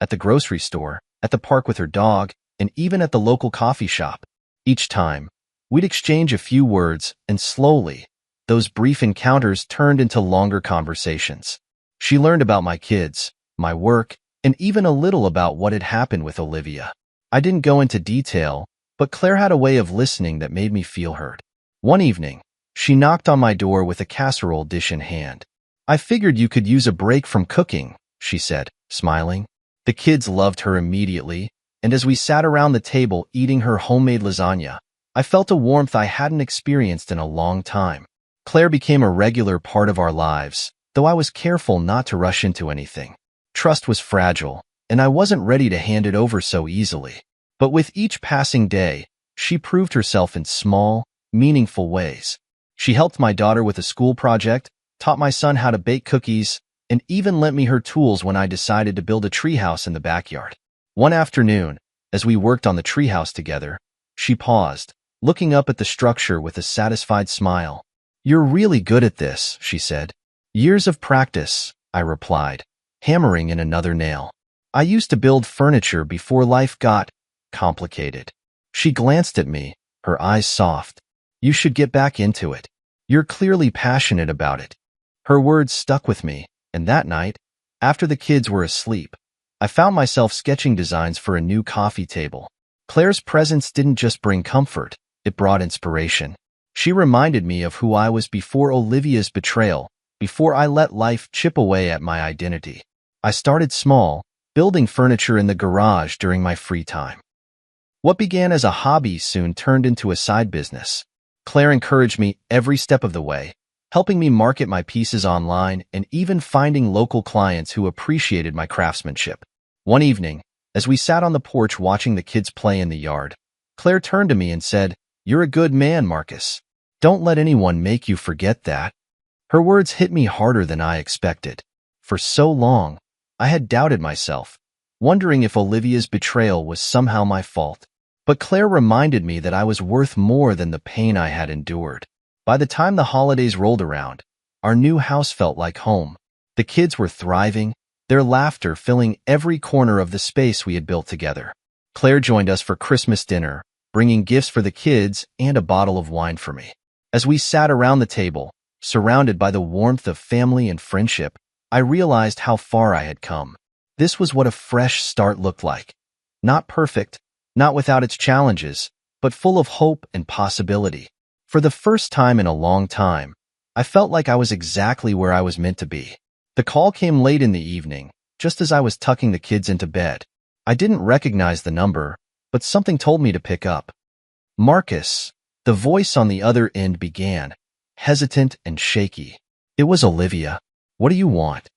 At the grocery store, at the park with her dog, and even at the local coffee shop. Each time, we'd exchange a few words, and slowly, those brief encounters turned into longer conversations. She learned about my kids, my work, and even a little about what had happened with Olivia. I didn't go into detail, but Claire had a way of listening that made me feel heard. One evening, she knocked on my door with a casserole dish in hand. "I figured you could use a break from cooking," she said, smiling. The kids loved her immediately, and as we sat around the table eating her homemade lasagna, I felt a warmth I hadn't experienced in a long time. Claire became a regular part of our lives, though I was careful not to rush into anything. Trust was fragile, and I wasn't ready to hand it over so easily. But with each passing day, she proved herself in small, meaningful ways. She helped my daughter with a school project, taught my son how to bake cookies, and even lent me her tools when I decided to build a treehouse in the backyard. One afternoon, as we worked on the treehouse together, she paused, looking up at the structure with a satisfied smile. "You're really good at this," she said. "Years of practice," I replied, hammering in another nail. "I used to build furniture before life got complicated." She glanced at me, her eyes soft. "You should get back into it. You're clearly passionate about it." Her words stuck with me, and that night, after the kids were asleep, I found myself sketching designs for a new coffee table. Claire's presence didn't just bring comfort, it brought inspiration. She reminded me of who I was before Olivia's betrayal, before I let life chip away at my identity. I started small, building furniture in the garage during my free time. What began as a hobby soon turned into a side business. Claire encouraged me every step of the way, helping me market my pieces online and even finding local clients who appreciated my craftsmanship. One evening, as we sat on the porch watching the kids play in the yard, Claire turned to me and said, "You're a good man, Marcus." Don't let anyone make you forget that. Her words hit me harder than I expected. For so long, I had doubted myself, wondering if Olivia's betrayal was somehow my fault. But Claire reminded me that I was worth more than the pain I had endured. By the time the holidays rolled around, our new house felt like home. The kids were thriving, their laughter filling every corner of the space we had built together. Claire joined us for Christmas dinner, bringing gifts for the kids and a bottle of wine for me. As we sat around the table, surrounded by the warmth of family and friendship, I realized how far I had come. This was what a fresh start looked like. Not perfect, not without its challenges, but full of hope and possibility. For the first time in a long time, I felt like I was exactly where I was meant to be. The call came late in the evening, just as I was tucking the kids into bed. I didn't recognize the number, but something told me to pick up. Marcus, the voice on the other end began, hesitant and shaky. It was Olivia. What do you want?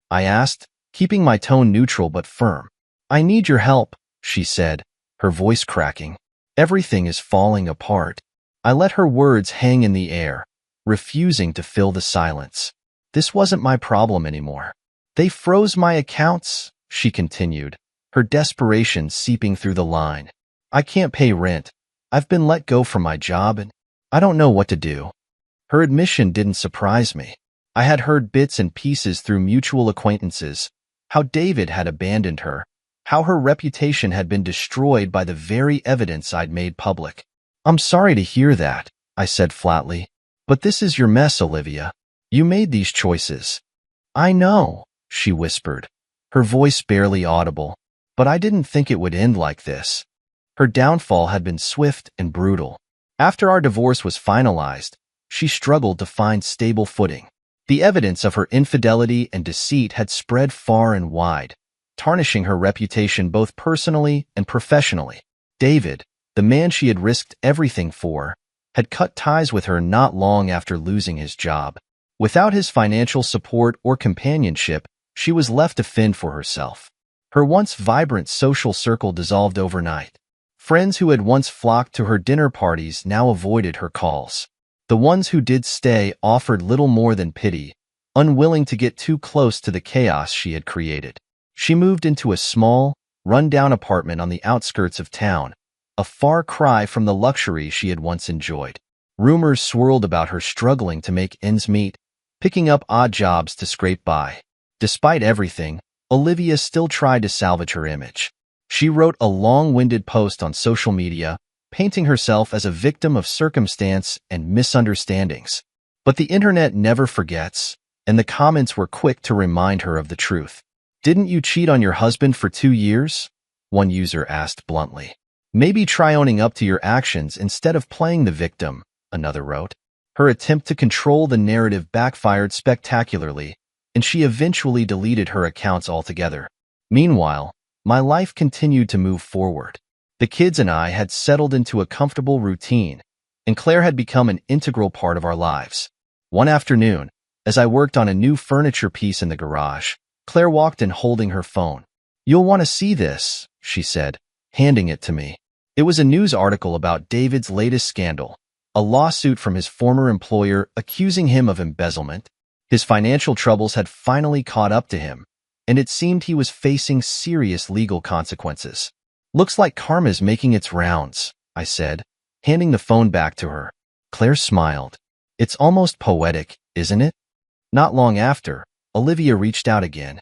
I asked, keeping my tone neutral but firm. I need your help, she said, her voice cracking. Everything is falling apart. I let her words hang in the air, refusing to fill the silence. This wasn't my problem anymore. They froze my accounts, she continued, her desperation seeping through the line. I can't pay rent. I've been let go from my job and I don't know what to do. Her admission didn't surprise me. I had heard bits and pieces through mutual acquaintances, how David had abandoned her, how her reputation had been destroyed by the very evidence I'd made public. I'm sorry to hear that, I said flatly. But this is your mess, Olivia. You made these choices. I know, she whispered, her voice barely audible, but I didn't think it would end like this. Her downfall had been swift and brutal. After our divorce was finalized, she struggled to find stable footing. The evidence of her infidelity and deceit had spread far and wide, tarnishing her reputation both personally and professionally. David, the man she had risked everything for, had cut ties with her not long after losing his job. Without his financial support or companionship, she was left to fend for herself. Her once vibrant social circle dissolved overnight. Friends who had once flocked to her dinner parties now avoided her calls. The ones who did stay offered little more than pity, unwilling to get too close to the chaos she had created. She moved into a small, run-down apartment on the outskirts of town, a far cry from the luxury she had once enjoyed. Rumors swirled about her struggling to make ends meet, picking up odd jobs to scrape by. Despite everything, Olivia still tried to salvage her image. She wrote a long-winded post on social media, painting herself as a victim of circumstance and misunderstandings. But the internet never forgets, and the comments were quick to remind her of the truth. Didn't you cheat on your husband for 2 years? One user asked bluntly. Maybe try owning up to your actions instead of playing the victim, another wrote. Her attempt to control the narrative backfired spectacularly, and she eventually deleted her accounts altogether. Meanwhile, my life continued to move forward. The kids and I had settled into a comfortable routine, and Claire had become an integral part of our lives. One afternoon, as I worked on a new furniture piece in the garage, Claire walked in holding her phone. You'll want to see this, she said, handing it to me. It was a news article about David's latest scandal, a lawsuit from his former employer accusing him of embezzlement. His financial troubles had finally caught up to him, and it seemed he was facing serious legal consequences. Looks like karma's making its rounds, I said, handing the phone back to her. Claire smiled. It's almost poetic, isn't it? Not long after, Olivia reached out again,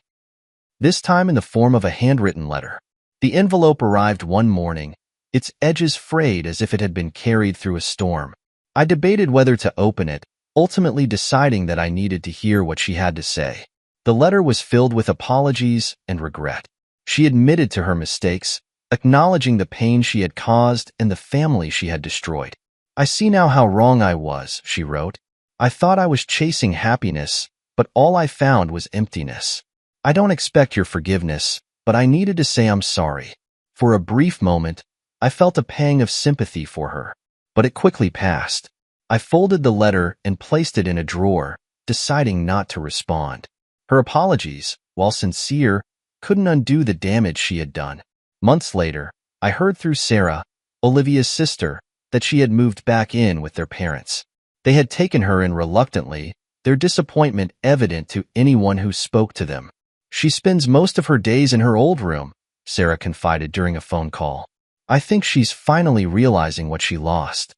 this time in the form of a handwritten letter. The envelope arrived one morning, its edges frayed as if it had been carried through a storm. I debated whether to open it, ultimately deciding that I needed to hear what she had to say. The letter was filled with apologies and regret. She admitted to her mistakes, acknowledging the pain she had caused and the family she had destroyed. I see now how wrong I was, she wrote. I thought I was chasing happiness, but all I found was emptiness. I don't expect your forgiveness, but I needed to say I'm sorry. For a brief moment, I felt a pang of sympathy for her, but it quickly passed. I folded the letter and placed it in a drawer, deciding not to respond. Her apologies, while sincere, couldn't undo the damage she had done. Months later, I heard through Sarah, Olivia's sister, that she had moved back in with their parents. They had taken her in reluctantly, their disappointment evident to anyone who spoke to them. "She spends most of her days in her old room," Sarah confided during a phone call. "I think she's finally realizing what she lost."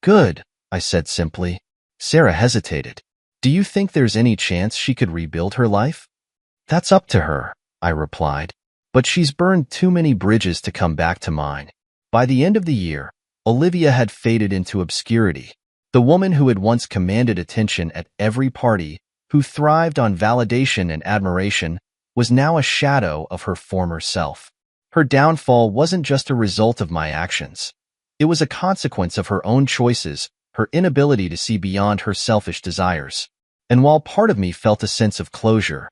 "Good," I said simply. Sarah hesitated. "Do you think there's any chance she could rebuild her life?" "That's up to her," I replied. "But she's burned too many bridges to come back to mine." By the end of the year, Olivia had faded into obscurity. The woman who had once commanded attention at every party, who thrived on validation and admiration, was now a shadow of her former self. Her downfall wasn't just a result of my actions. It was a consequence of her own choices, her inability to see beyond her selfish desires. And while part of me felt a sense of closure,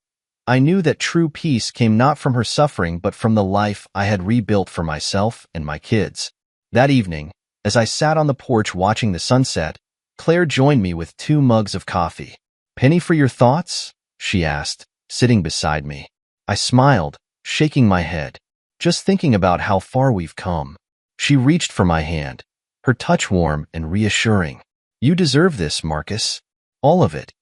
I knew that true peace came not from her suffering but from the life I had rebuilt for myself and my kids. That evening, as I sat on the porch watching the sunset, Claire joined me with 2 mugs of coffee. "Penny for your thoughts?" she asked, sitting beside me. I smiled, shaking my head. "Just thinking about how far we've come." She reached for my hand, her touch warm and reassuring. "You deserve this, Marcus. All of it."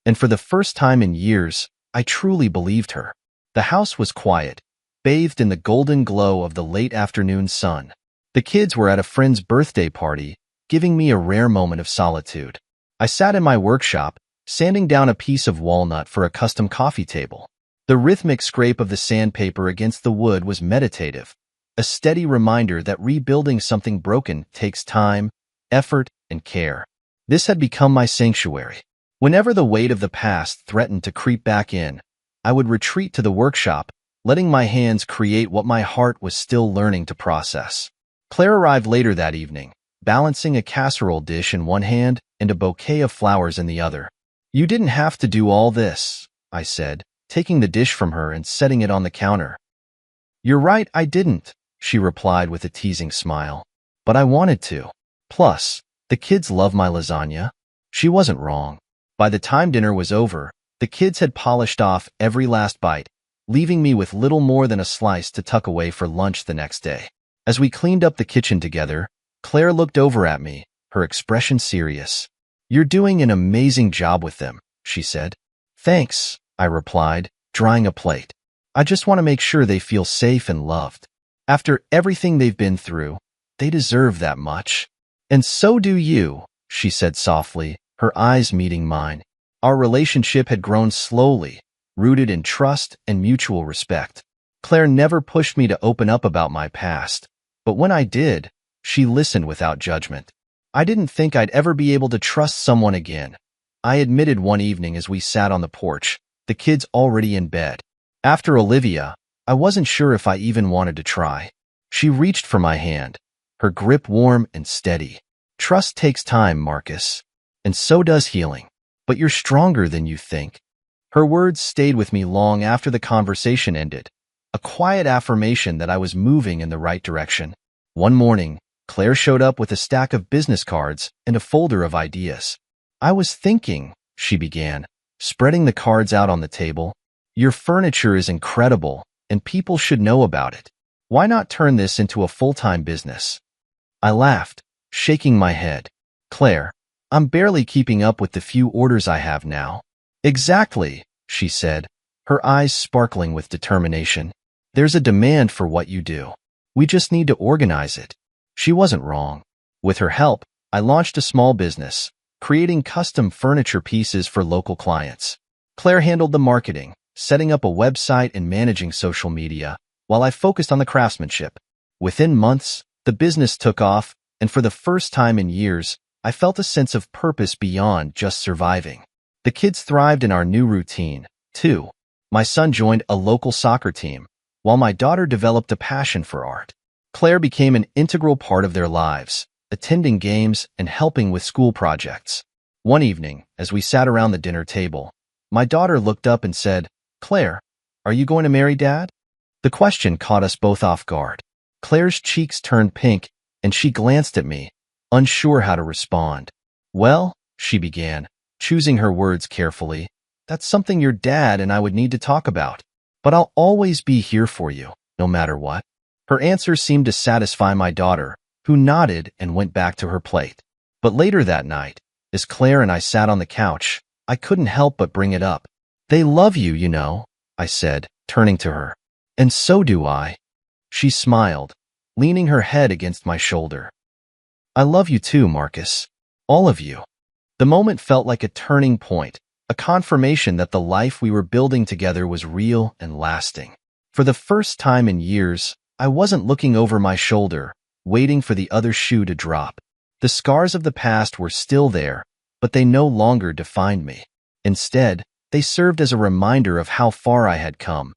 And for the first time in years, I truly believed her. The house was quiet, bathed in the golden glow of the late afternoon sun. The kids were at a friend's birthday party, giving me a rare moment of solitude. I sat in my workshop, sanding down a piece of walnut for a custom coffee table. The rhythmic scrape of the sandpaper against the wood was meditative, a steady reminder that rebuilding something broken takes time, effort, and care. This had become my sanctuary. Whenever the weight of the past threatened to creep back in, I would retreat to the workshop, letting my hands create what my heart was still learning to process. Claire arrived later that evening, balancing a casserole dish in one hand and a bouquet of flowers in the other. "You didn't have to do all this," I said, taking the dish from her and setting it on the counter. "You're right, I didn't," she replied with a teasing smile. "But I wanted to. Plus, the kids love my lasagna." She wasn't wrong. By the time dinner was over, the kids had polished off every last bite, leaving me with little more than a slice to tuck away for lunch the next day. As we cleaned up the kitchen together, Claire looked over at me, her expression serious. "You're doing an amazing job with them," she said. "Thanks," I replied, drying a plate. "I just want to make sure they feel safe and loved. After everything they've been through, they deserve that much." "And so do you," she said softly, her eyes meeting mine. Our relationship had grown slowly, rooted in trust and mutual respect. Claire never pushed me to open up about my past, but when I did, she listened without judgment. I didn't think I'd ever be able to trust someone again. I admitted one evening as we sat on the porch, the kids already in bed. After Olivia, I wasn't sure if I even wanted to try. She reached for my hand, her grip warm and steady. "Trust takes time, Marcus, and so does healing. But you're stronger than you think." Her words stayed with me long after the conversation ended, a quiet affirmation that I was moving in the right direction. One morning, Claire showed up with a stack of business cards and a folder of ideas. "I was thinking," she began, spreading the cards out on the table, "your furniture is incredible, and people should know about it. Why not turn this into a full-time business?" I laughed, shaking my head. "Claire, I'm barely keeping up with the few orders I have now." "Exactly," she said, her eyes sparkling with determination. "There's a demand for what you do. We just need to organize it." She wasn't wrong. With her help, I launched a small business, creating custom furniture pieces for local clients. Claire handled the marketing, setting up a website and managing social media, while I focused on the craftsmanship. Within months, the business took off, and for the first time in years, I felt a sense of purpose beyond just surviving. The kids thrived in our new routine, too. My son joined a local soccer team, while my daughter developed a passion for art. Claire became an integral part of their lives, attending games and helping with school projects. One evening, as we sat around the dinner table, my daughter looked up and said, "Claire, are you going to marry Dad?" The question caught us both off guard. Claire's cheeks turned pink, and she glanced at me, unsure how to respond. "Well," she began, choosing her words carefully, "that's something your dad and I would need to talk about. But I'll always be here for you, no matter what." Her answer seemed to satisfy my daughter, who nodded and went back to her plate. But later that night, As Claire and I sat on the couch, I couldn't help but bring it up. They love you, you know, I said, turning to her. And so do I. She smiled, leaning her head against my shoulder. I love you too, Marcus. All of you. The moment felt like a turning point, a confirmation that the life we were building together was real and lasting. For the first time in years, I wasn't looking over my shoulder, waiting for the other shoe to drop. The scars of the past were still there, but they no longer defined me. Instead, they served as a reminder of how far I had come,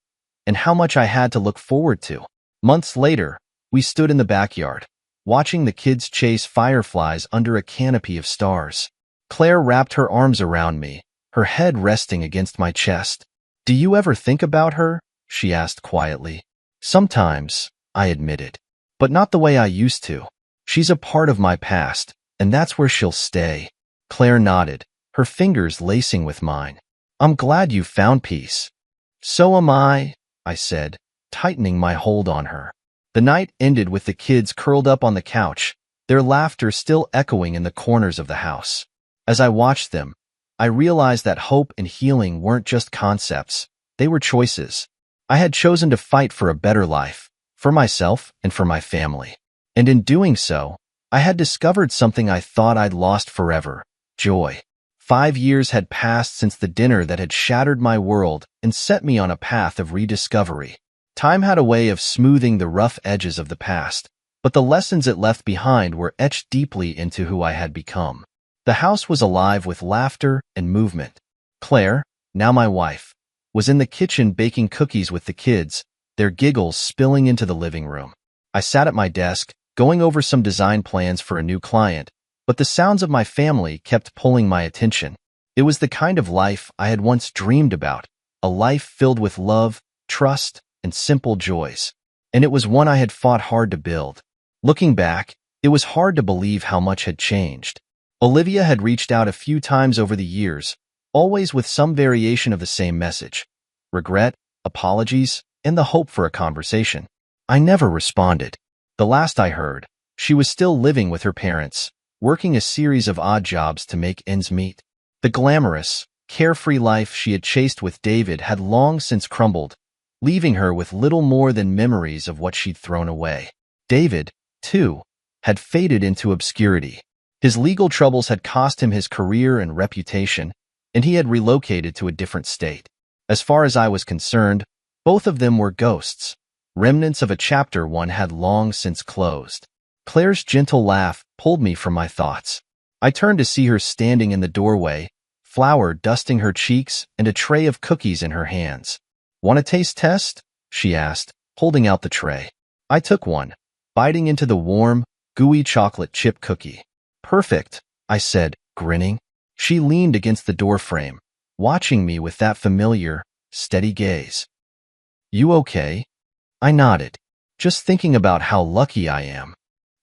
and how much I had to look forward to. Months later, we stood in the backyard, watching the kids chase fireflies under a canopy of stars. Claire wrapped her arms around me, her head resting against my chest. "Do you ever think about her?" she asked quietly. "Sometimes," I admitted, "but not the way I used to. She's a part of my past, and that's where she'll stay." Claire nodded, her fingers lacing with mine. "I'm glad you found peace." "So am I," I said, tightening my hold on her. The night ended with the kids curled up on the couch, their laughter still echoing in the corners of the house. As I watched them, I realized that hope and healing weren't just concepts, they were choices. I had chosen to fight for a better life, for myself and for my family. And in doing so, I had discovered something I thought I'd lost forever: joy. 5 years had passed since the dinner that had shattered my world and set me on a path of rediscovery. Time had a way of smoothing the rough edges of the past, but the lessons it left behind were etched deeply into who I had become. The house was alive with laughter and movement. Claire, now my wife, was in the kitchen baking cookies with the kids, their giggles spilling into the living room. I sat at my desk, going over some design plans for a new client, but the sounds of my family kept pulling my attention. It was the kind of life I had once dreamed about, a life filled with love, trust, and simple joys. And it was one I had fought hard to build. Looking back, it was hard to believe how much had changed. Olivia had reached out a few times over the years, always with some variation of the same message: regret, apologies, and the hope for a conversation. I never responded. The last I heard, she was still living with her parents, working a series of odd jobs to make ends meet. The glamorous, carefree life she had chased with David had long since crumbled, leaving her with little more than memories of what she'd thrown away. David, too, had faded into obscurity. His legal troubles had cost him his career and reputation, and he had relocated to a different state. As far as I was concerned, both of them were ghosts, remnants of a chapter one had long since closed. Claire's gentle laugh pulled me from my thoughts. I turned to see her standing in the doorway, flour dusting her cheeks and a tray of cookies in her hands. "Want a taste test?" she asked, holding out the tray. I took one, biting into the warm, gooey chocolate chip cookie. "Perfect," I said, grinning. She leaned against the doorframe, watching me with that familiar, steady gaze. "You okay?" I nodded, just thinking about how lucky I am.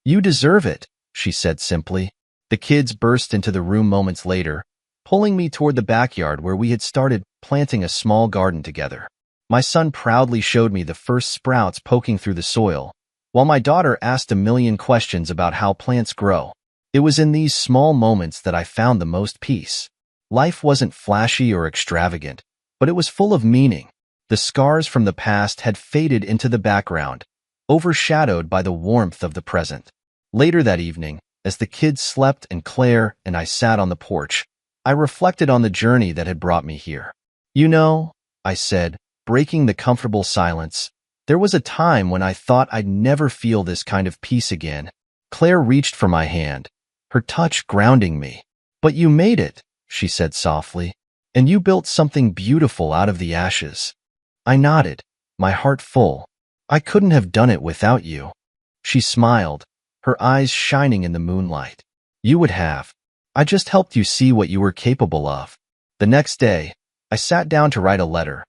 "You deserve it," she said simply. The kids burst into the room moments later, pulling me toward the backyard where we had started planting a small garden together. My son proudly showed me the first sprouts poking through the soil, while my daughter asked a million questions about how plants grow. It was in these small moments that I found the most peace. Life wasn't flashy or extravagant, but it was full of meaning. The scars from the past had faded into the background, overshadowed by the warmth of the present. Later that evening, as the kids slept and Claire and I sat on the porch, I reflected on the journey that had brought me here. "You know," I said, breaking the comfortable silence, "there was a time when I thought I'd never feel this kind of peace again." Claire reached for my hand, her touch grounding me. "But you made it," she said softly, "and you built something beautiful out of the ashes." I nodded, my heart full. "I couldn't have done it without you." She smiled, her eyes shining in the moonlight. "You would have. I just helped you see what you were capable of." The next day, I sat down to write a letter,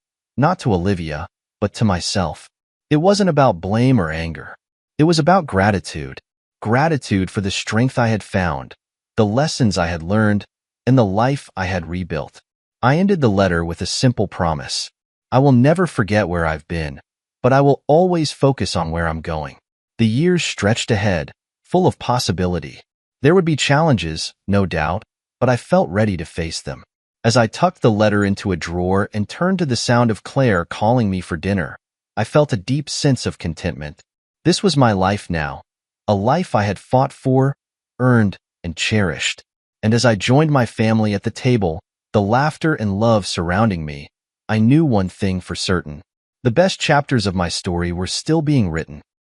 not to Olivia, but to myself. It wasn't about blame or anger. It was about gratitude. Gratitude for the strength I had found, the lessons I had learned, and the life I had rebuilt. I ended the letter with a simple promise. I will never forget where I've been, but I will always focus on where I'm going. The years stretched ahead, full of possibility. There would be challenges, no doubt, but I felt ready to face them. As I tucked the letter into a drawer and turned to the sound of Claire calling me for dinner, I felt a deep sense of contentment. This was my life now, a life I had fought for, earned, and cherished. And as I joined my family at the table, the laughter and love surrounding me, I knew one thing for certain. The best chapters of my story were still being written.